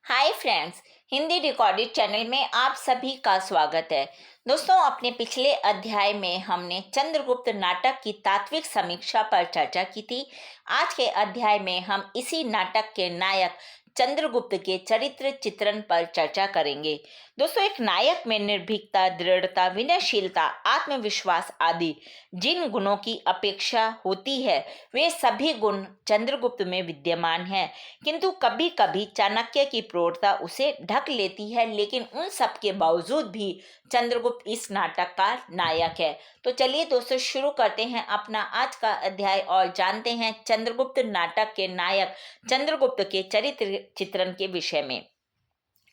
Hi friends, Hindi recorded channel में आप सभी का स्वागत है। दोस्तों, अपने पिछले अध्याय में हमने चंद्रगुप्त नाटक की तात्विक समीक्षा पर चर्चा की थी। आज के अध्याय में हम इसी नाटक के नायक चंद्रगुप्त के चरित्र चित्रण पर चर्चा करेंगे। दोस्तों, एक नायक में निर्भीकता, दृढ़ता, विनयशीलता, आत्मविश्वास आदि जिन गुणों की अपेक्षा होती है, वे सभी गुण चंद्रगुप्त में विद्यमान हैं। किंतु कभी कभी चाणक्य की प्रौढ़ता उसे ढक लेती है, लेकिन उन सब के बावजूद भी चंद्रगुप्त इस नाटक का नायक है। तो चलिए दोस्तों, शुरू करते हैं अपना आज का अध्याय और जानते हैं चंद्रगुप्त नाटक के नायक चंद्रगुप्त के चरित्र चित्रण के विषय में।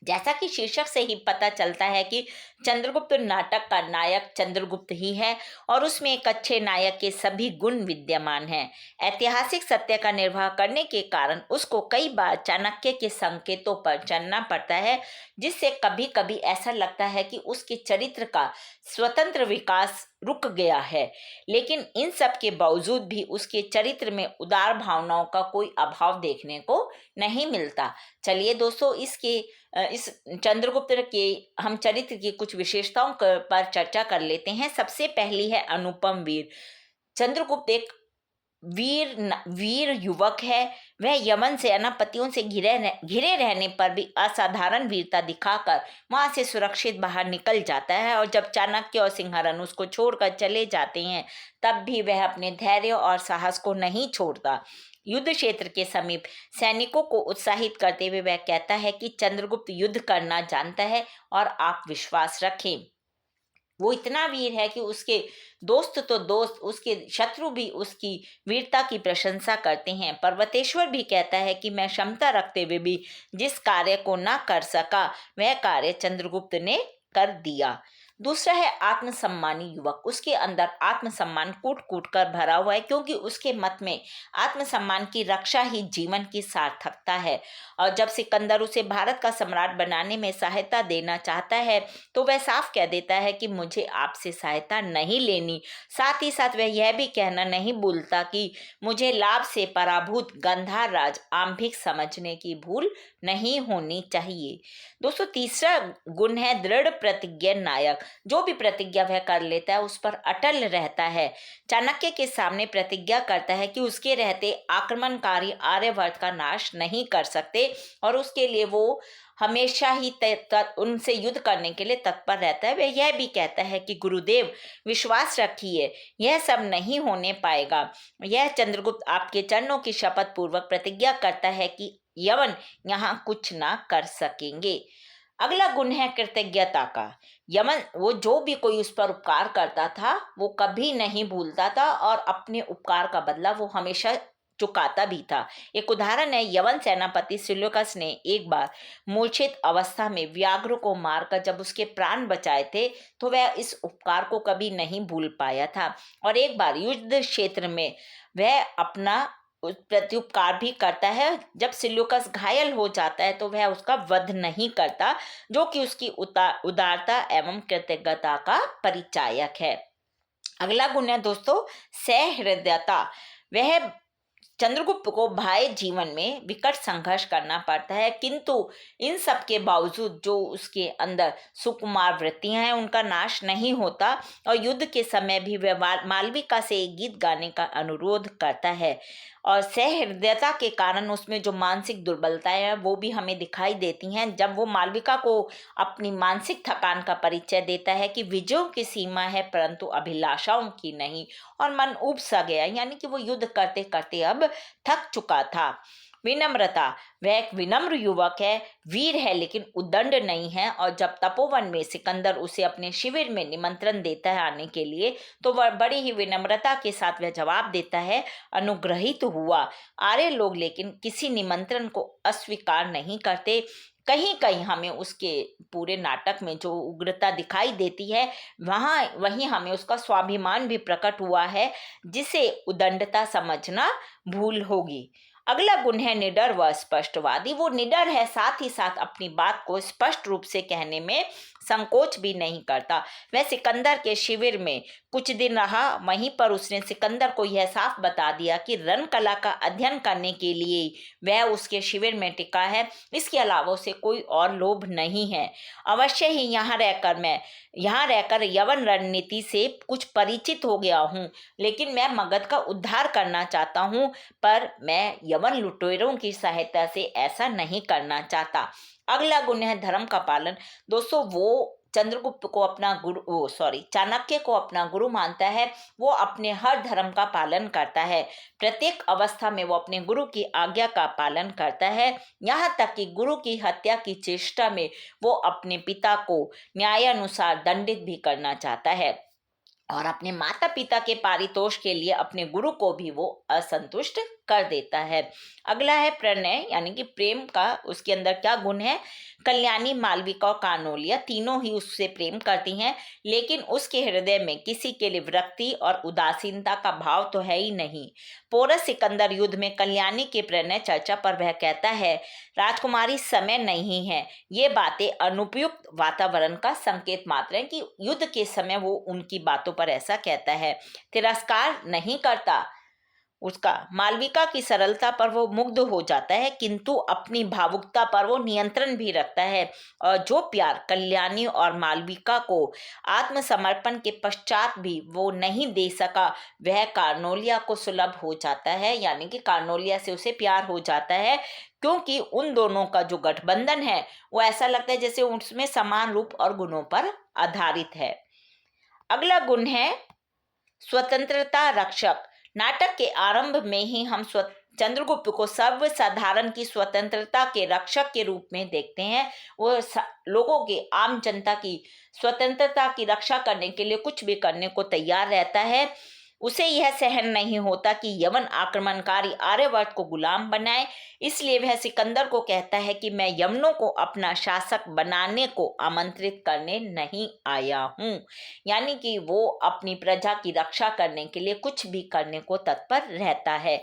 जैसा कि शीर्षक से ही पता चलता है कि चंद्रगुप्त नाटक का नायक चंद्रगुप्त ही है और उसमें एक अच्छे नायक के सभी गुण विद्यमान हैं। ऐतिहासिक सत्य का निर्वाह करने के कारण उसको कई बार चाणक्य के संकेतों पर चलना पड़ता है, जिससे कभी कभी ऐसा लगता है कि उसके चरित्र का स्वतंत्र विकास रुक गया है। लेकिन इन सब के बावजूद भी उसके चरित्र में उदार भावनाओं का कोई अभाव देखने को नहीं मिलता। चलिए दोस्तों, इस चंद्रगुप्त के हम चरित्र की कुछ विशेषताओं पर चर्चा कर लेते हैं। सबसे पहली है अनुपम वीर। चंद्रगुप्त एक वीर युवक है। वह यमन सेनापतियों से घिरे रहने पर भी असाधारण वीरता दिखाकर वहां से सुरक्षित बाहर निकल जाता है, और जब चाणक्य और सिंहासन उसको छोड़कर चले जाते हैं, तब भी वह अपने धैर्य और साहस को नहीं छोड़ता। युद्ध क्षेत्र के समीप सैनिकों को उत्साहित करते हुए वह कहता है कि चंद्रगुप्त युद्ध करना जानता है और आप विश्वास रखें। वो इतना वीर है कि उसके दोस्त तो दोस्त, उसके शत्रु भी उसकी वीरता की प्रशंसा करते हैं। पर्वतेश्वर भी कहता है कि मैं क्षमता रखते हुए भी जिस कार्य को ना कर सका, वह कार्य चंद्रगुप्त ने कर दिया। दूसरा है आत्मसम्मानी युवक। उसके अंदर आत्मसम्मान कूट कूट कर भरा हुआ है, क्योंकि उसके मत में आत्मसम्मान की रक्षा ही जीवन की सार्थकता है। और जब सिकंदर उसे भारत का सम्राट बनाने में सहायता देना चाहता है, तो वह साफ कह देता है कि मुझे आपसे सहायता नहीं लेनी। साथ ही साथ वह यह भी कहना नहीं भूलता कि मुझे लाभ से पराभूत गंधार राज आंभिक समझने की भूल नहीं होनी चाहिए। दोस्तों, तीसरा गुण है दृढ़ प्रतिज्ञ नायक। जो भी प्रतिज्ञा वह कर लेता है, उस पर अटल रहता है। चाणक्य के सामने प्रतिज्ञा करता है कि उसके रहते आक्रमणकारी आर्यवर्त का नाश नहीं कर सकते, और उसके लिए वो हमेशा ही उनसे युद्ध करने के लिए तत्पर रहता है। वह यह भी कहता है कि गुरुदेव, विश्वास रखिए, यह सब नहीं होने पाएगा। यह चंद्रगुप्त आपके चरणों की शपथ पूर्वक प्रतिज्ञा करता है कि यवन यहाँ कुछ ना कर सकेंगे। अगला गुण है कृतज्ञता का। यमन, वो जो भी कोई उस पर उपकार करता था, वो कभी नहीं भूलता था, और अपने उपकार का बदला वो हमेशा चुकाता भी था। एक उदाहरण है, यवन सेनापति सिल्यूकस ने एक बार मूर्छित अवस्था में व्याघ्र को मारकर जब उसके प्राण बचाए थे, तो वह इस उपकार को कभी नहीं भूल पाया था। और एक बार युद्ध क्षेत्र में वह अपना प्रत्युपकार भी करता है। जब सिल्यूकस घायल हो जाता है, तो वह उसका वध नहीं करता, जो कि उसकी उदारता एवं कृतज्ञता का परिचायक है। अगला गुण है दोस्तों सहृदयता। वह चंद्रगुप्त को बाह्य जीवन में विकट संघर्ष करना पड़ता है, किंतु इन सब के बावजूद जो उसके अंदर सुकुमार वृत्तियां हैं, उनका नाश नहीं होता, और युद्ध के समय भी वह मालविका से एक गीत गाने का अनुरोध करता है। और सहृदयता के कारण उसमें जो मानसिक दुर्बलताएं हैं, वो भी हमें दिखाई देती हैं। जब वो मालविका को अपनी मानसिक थकान का परिचय देता है कि विजयों की सीमा है परंतु अभिलाषाओं की नहीं, और मन उब सा गया, यानी कि वो युद्ध करते करते अब थक चुका था। विनम्रता। वह एक विनम्र युवक है, वीर है लेकिन उद्दंड नहीं है, और जब तपोवन में सिकंदर उसे अपने शिविर में निमंत्रण देता है आने के लिए, तो वह बड़ी ही विनम्रता के साथ वह जवाब देता है, अनुग्रहित हुआ। आर्य लोग लेकिन किसी निमंत्रण को अस्वीकार नहीं करते। कहीं कहीं हमें उसके पूरे नाटक में जो उग्रता दिखाई देती है, वहीं हमें उसका स्वाभिमान भी प्रकट हुआ है, जिसे उदंडता समझना भूल होगी। अगला गुण है निडर व स्पष्टवादी। वो निडर है, साथ ही साथ अपनी बात को स्पष्ट रूप से कहने में संकोच भी नहीं करता। वह सिकंदर के शिविर में कुछ दिन रहा। वहीं पर उसने सिकंदर को यह साफ बता दिया कि रण कला का अध्ययन करने के लिए वह उसके शिविर में टिका है, इसके अलावा उसे कोई और लोभ नहीं है। अवश्य ही यहाँ रहकर यवन रणनीति से कुछ परिचित हो गया हूँ, लेकिन मैं मगध का उद्धार करना चाहता हूँ, पर मैं यवन लुटेरों की सहायता से ऐसा नहीं करना चाहता। अगला गुण है धर्म का पालन। दोस्तों, वो चंद्रगुप्त को अपना चाणक्य को अपना गुरु मानता है। वो अपने हर धर्म का पालन करता है। प्रत्येक अवस्था में वो अपने गुरु की आज्ञा का पालन करता है। यहाँ तक कि गुरु की हत्या की चेष्टा में वो अपने पिता को न्यायानुसार दंडित भी करना चाहता है और अपने माता पिता के पारितोष के लिए अपने गुरु को भी वो असंतुष्ट कर देता है। अगला है प्रणय, यानी कि प्रेम का उसके अंदर क्या गुण है। कल्याणी, मालविका और कार्नोलिया तीनों ही उससे प्रेम करती हैं, लेकिन उसके हृदय में किसी के लिए विरक्ति और उदासीनता का भाव तो है ही नहीं। पोरस सिकंदर युद्ध में कल्याणी के प्रणय चर्चा पर वह कहता है, राजकुमारी, समय नहीं है। ये बातें अनुपयुक्त वातावरण का संकेत मात्र है कि युद्ध के समय वो उनकी बातों पर ऐसा कहता है। तिरस्कार नहीं करता उसका। मालविका की सरलता पर वो मुग्ध हो जाता है, किंतु अपनी भावुकता पर वो नियंत्रण भी रखता है। और जो प्यार कल्याणी और मालविका को आत्मसमर्पण के पश्चात भी वो नहीं दे सका, वह कार्नोलिया को सुलभ हो जाता है, यानी कि कार्नोलिया से उसे प्यार हो जाता है, क्योंकि उन दोनों का जो गठबंधन है वो ऐसा लगता है जैसे उसमें समान रूप और गुणों पर आधारित है। अगला गुण है स्वतंत्रता रक्षक। नाटक के आरंभ में ही हम चंद्रगुप्त को सर्वसाधारण की स्वतंत्रता के रक्षक के रूप में देखते हैं। वो लोगों के, आम जनता की स्वतंत्रता की रक्षा करने के लिए कुछ भी करने को तैयार रहता है। उसे यह सहन नहीं होता कि यवन आक्रमणकारी आर्यवर्त को गुलाम बनाए, इसलिए वह सिकंदर को कहता है कि मैं यवनों को अपना शासक बनाने को आमंत्रित करने नहीं आया हूँ। यानी कि वो अपनी प्रजा की रक्षा करने के लिए कुछ भी करने को तत्पर रहता है।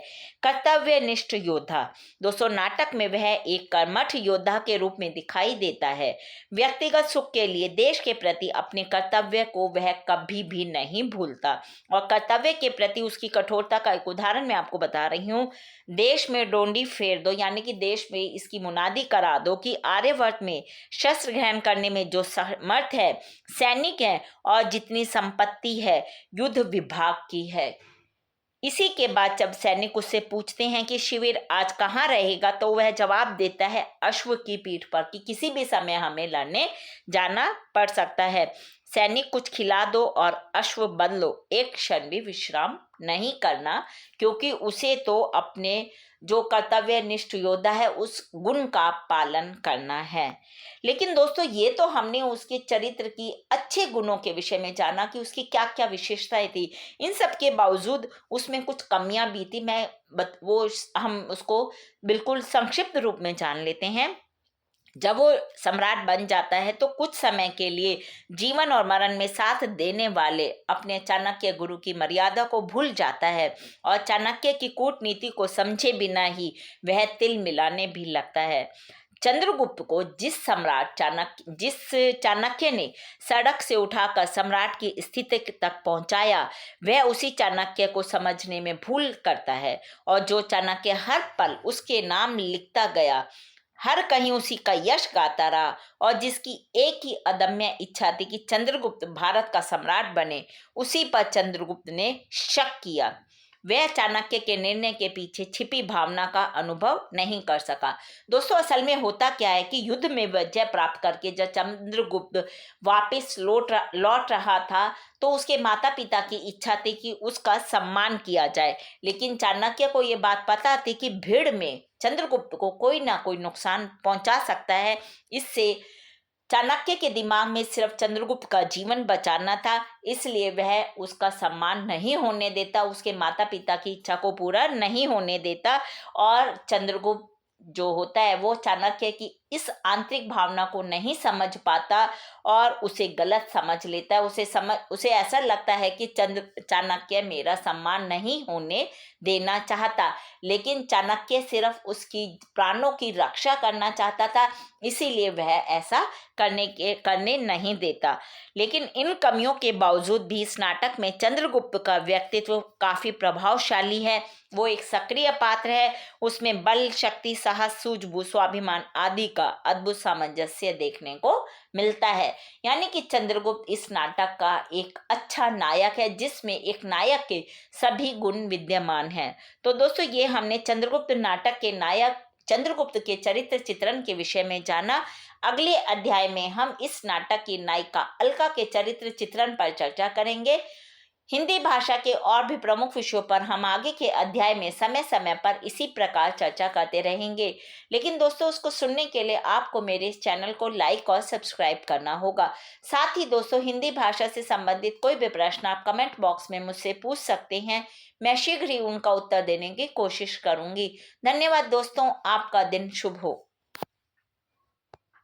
कर्तव्यनिष्ठ योद्धा। दोस्तों, नाटक में वह एक कर्मठ योद्धा के रूप में दिखाई देता है। व्यक्तिगत सुख के लिए देश के प्रति अपने कर्तव्य को वह कभी भी नहीं भूलता, और कर्तव्य के प्रति उसकी कठोरता का एक उदाहरण मैं आपको बता रही हूँ। देश में डोंडी फेर दो, यानी कि देश में इसकी मुनादी करा दो कि आर्यवर्त में शस्त्र ग्रहण करने में जो समर्थ है, सैनिक है और जितनी संपत्ति है, युद्ध विभाग की है। इसी के बाद जब सैनिक उससे पूछते हैं कि शिविर आज कहाँ रहेगा, तो वह जवाब देता है अश्व की पीठ पर, कि किसी भी समय हमें लड़ने जाना पड़ सकता है। सैनिक कुछ खिला दो और अश्व बदलो, एक क्षण भी विश्राम नहीं करना, क्योंकि उसे तो अपने जो कर्तव्यनिष्ठ योद्धा है उस गुण का पालन करना है। लेकिन दोस्तों, ये तो हमने उसके चरित्र की अच्छे गुणों के विषय में जाना कि उसकी क्या क्या विशेषताएं थी। इन सब के बावजूद उसमें कुछ कमियां भी थी। हम उसको बिल्कुल संक्षिप्त रूप में जान लेते हैं। जब वो सम्राट बन जाता है तो कुछ समय के लिए जीवन और मरण में साथ देने वाले अपने चाणक्य गुरु की मर्यादा को भूल जाता है और चाणक्य की कूटनीति को समझे बिना ही वह तिल मिलाने भी लगता है। चंद्रगुप्त को जिस चाणक्य ने सड़क से उठाकर सम्राट की स्थिति तक पहुंचाया, वह उसी चाणक्य को समझने में भूल करता है, और जो चाणक्य हर पल उसके नाम लिखता गया, हर कहीं उसी का यश गाता रहा, और जिसकी एक ही अदम्य इच्छा थी कि चंद्रगुप्त भारत का सम्राट बने, उसी पर चंद्रगुप्त ने शक किया। वह चाणक्य के निर्णय के पीछे छिपी भावना का अनुभव नहीं कर सका। दोस्तों, असल में होता क्या है कि युद्ध में विजय प्राप्त करके जब चंद्रगुप्त वापस लौट रहा था, तो उसके माता पिता की इच्छा थी कि उसका सम्मान किया जाए, लेकिन चाणक्य को ये बात पता थी कि भीड़ में चंद्रगुप्त को कोई ना कोई नुकसान पहुंचा सकता है। इससे चाणक्य के दिमाग में सिर्फ चंद्रगुप्त का जीवन बचाना था, इसलिए वह उसका सम्मान नहीं होने देता, उसके माता पिता की इच्छा को पूरा नहीं होने देता, और चंद्रगुप्त जो होता है वो चाणक्य की इस आंतरिक भावना को नहीं समझ पाता और उसे गलत समझ लेता है। उसे ऐसा लगता है कि चाणक्य मेरा सम्मान नहीं होने देना चाहता, लेकिन चाणक्य सिर्फ उसकी प्राणों की रक्षा करना चाहता था, इसीलिए वह ऐसा करने नहीं देता। लेकिन इन कमियों के बावजूद भी इस नाटक में चंद्रगुप्त का व्यक्तित्व काफी प्रभावशाली है। वो एक सक्रिय पात्र है। उसमें बल, शक्ति, साहस, सूझबूझ, स्वाभिमान आदि का अद्भुत सामंजस्य देखने को मिलता है। यानी कि चंद्रगुप्त इस नाटक का एक अच्छा नायक है, जिसमें एक नायक के सभी गुण विद्यमान हैं। तो दोस्तों, ये हमने चंद्रगुप्त नाटक के नायक चंद्रगुप्त के चरित्र चित्रण के विषय में जाना। अगले अध्याय में हम इस नाटक की नायिका अलका के चरित्र चित्रण पर चर्चा करेंगे। हिंदी भाषा के और भी प्रमुख विषयों पर हम आगे के अध्याय में समय समय पर इसी प्रकार चर्चा करते रहेंगे। लेकिन दोस्तों, उसको सुनने के लिए आपको मेरे इस चैनल को लाइक और सब्सक्राइब करना होगा। साथ ही दोस्तों, हिंदी भाषा से संबंधित कोई भी प्रश्न आप कमेंट बॉक्स में मुझसे पूछ सकते हैं। मैं शीघ्र ही उनका उत्तर देने की कोशिश करूंगी। धन्यवाद दोस्तों, आपका दिन शुभ हो।